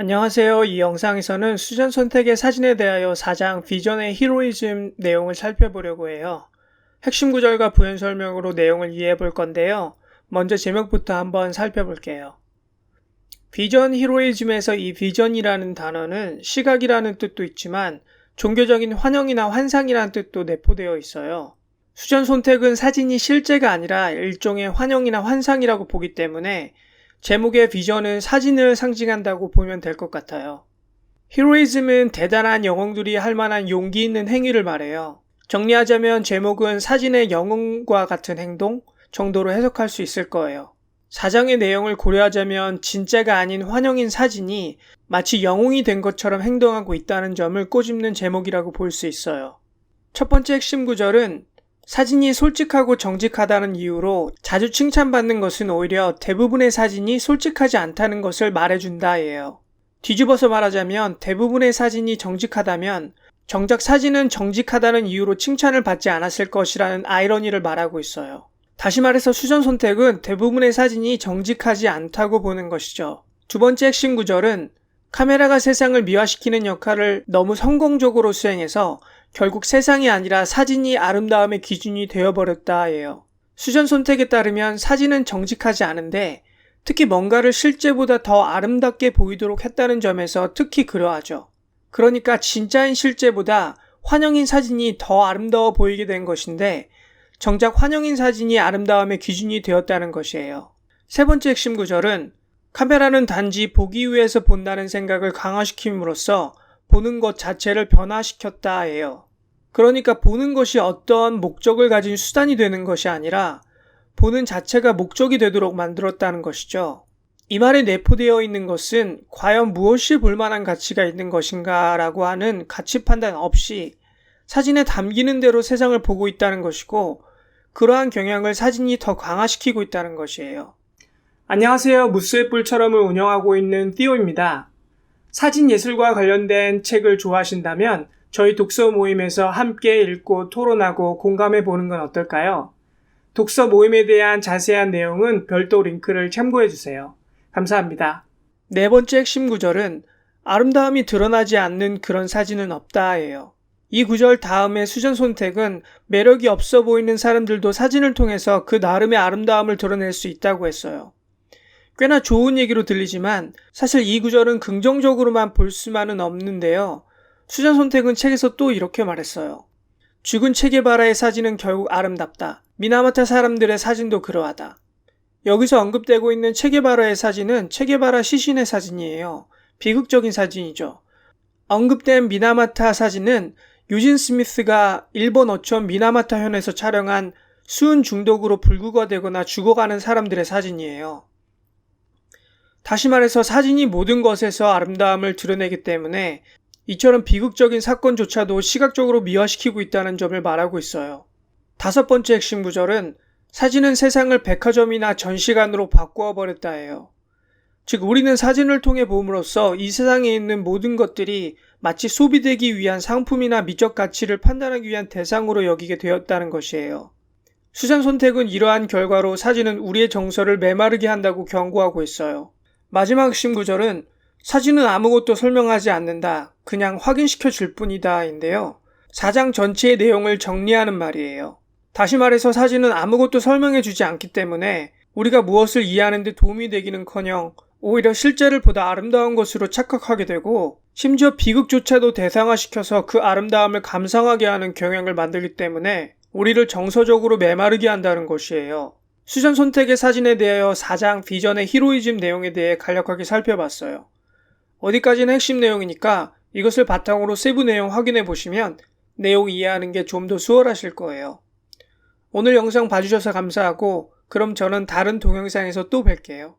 안녕하세요. 이 영상에서는 수전 선택의 사진에 대하여 4장 비전의 히로이즘 내용을 살펴보려고 해요. 핵심 구절과 부연 설명으로 내용을 이해해 볼 건데요. 먼저 제목부터 한번 살펴볼게요. 비전 히로이즘에서 이 비전이라는 단어는 시각이라는 뜻도 있지만 종교적인 환영이나 환상이라는 뜻도 내포되어 있어요. 수전 선택은 사진이 실제가 아니라 일종의 환영이나 환상이라고 보기 때문에 제목의 비전은 사진을 상징한다고 보면 될 것 같아요. 히로이즘은 대단한 영웅들이 할 만한 용기 있는 행위를 말해요. 정리하자면 제목은 사진의 영웅과 같은 행동 정도로 해석할 수 있을 거예요. 4장의 내용을 고려하자면 진짜가 아닌 환영인 사진이 마치 영웅이 된 것처럼 행동하고 있다는 점을 꼬집는 제목이라고 볼 수 있어요. 첫 번째 핵심 구절은 사진이 솔직하고 정직하다는 이유로 자주 칭찬받는 것은 오히려 대부분의 사진이 솔직하지 않다는 것을 말해준다예요. 뒤집어서 말하자면 대부분의 사진이 정직하다면 정작 사진은 정직하다는 이유로 칭찬을 받지 않았을 것이라는 아이러니를 말하고 있어요. 다시 말해서 수전 선택은 대부분의 사진이 정직하지 않다고 보는 것이죠. 두 번째 핵심 구절은 카메라가 세상을 미화시키는 역할을 너무 성공적으로 수행해서 결국 세상이 아니라 사진이 아름다움의 기준이 되어버렸다예요. 수전 선택에 따르면 사진은 정직하지 않은데 특히 뭔가를 실제보다 더 아름답게 보이도록 했다는 점에서 특히 그러하죠. 그러니까 진짜인 실제보다 환영인 사진이 더 아름다워 보이게 된 것인데 정작 환영인 사진이 아름다움의 기준이 되었다는 것이에요. 세 번째 핵심 구절은 카메라는 단지 보기 위해서 본다는 생각을 강화시킴으로써 보는 것 자체를 변화시켰다예요. 그러니까 보는 것이 어떤 목적을 가진 수단이 되는 것이 아니라 보는 자체가 목적이 되도록 만들었다는 것이죠. 이 말에 내포되어 있는 것은 과연 무엇이 볼만한 가치가 있는 것인가 라고 하는 가치 판단 없이 사진에 담기는 대로 세상을 보고 있다는 것이고 그러한 경향을 사진이 더 강화시키고 있다는 것이에요. 안녕하세요. 무스의 뿔처럼을 운영하고 있는 띠오입니다. 사진 예술과 관련된 책을 좋아하신다면 저희 독서 모임에서 함께 읽고 토론하고 공감해 보는 건 어떨까요? 독서 모임에 대한 자세한 내용은 별도 링크를 참고해 주세요. 감사합니다. 네 번째 핵심 구절은 아름다움이 드러나지 않는 그런 사진은 없다예요. 이 구절 다음에 수전 선택은 매력이 없어 보이는 사람들도 사진을 통해서 그 나름의 아름다움을 드러낼 수 있다고 했어요. 꽤나 좋은 얘기로 들리지만 사실 이 구절은 긍정적으로만 볼 수만은 없는데요. 수전 선택은 책에서 또 이렇게 말했어요. 죽은 체게바라의 사진은 결국 아름답다. 미나마타 사람들의 사진도 그러하다. 여기서 언급되고 있는 체게바라의 사진은 체게바라 시신의 사진이에요. 비극적인 사진이죠. 언급된 미나마타 사진은 유진 스미스가 일본 어촌 미나마타 현에서 촬영한 수은 중독으로 불구가 죽어가는 사람들의 사진이에요. 다시 말해서 사진이 모든 것에서 아름다움을 드러내기 때문에 이처럼 비극적인 사건조차도 시각적으로 미화시키고 있다는 점을 말하고 있어요. 다섯 번째 핵심 구절은 사진은 세상을 백화점이나 전시관으로 바꾸어 버렸다예요. 즉 우리는 사진을 통해 봄으로써 이 세상에 있는 모든 것들이 마치 소비되기 위한 상품이나 미적 가치를 판단하기 위한 대상으로 여기게 되었다는 것이에요. 수전 선택은 이러한 결과로 사진은 우리의 정서를 메마르게 한다고 경고하고 있어요. 마지막 핵심 구절은 사진은 아무것도 설명하지 않는다. 그냥 확인시켜 줄 뿐이다 인데요. 4장 전체의 내용을 정리하는 말이에요. 다시 말해서 사진은 아무것도 설명해 주지 않기 때문에 우리가 무엇을 이해하는 데 도움이 되기는커녕 오히려 실제를 보다 아름다운 것으로 착각하게 되고 심지어 비극조차도 대상화시켜서 그 아름다움을 감상하게 하는 경향을 만들기 때문에 우리를 정서적으로 메마르게 한다는 것이에요. 수전 선택의 사진에 대하여 4장 비전의 히로이즘 내용에 대해 간략하게 살펴봤어요. 어디까지는 핵심 내용이니까 이것을 바탕으로 세부 내용 확인해 보시면 내용 이해하는 게 좀 더 수월하실 거예요. 오늘 영상 봐주셔서 감사하고 그럼 저는 다른 동영상에서 또 뵐게요.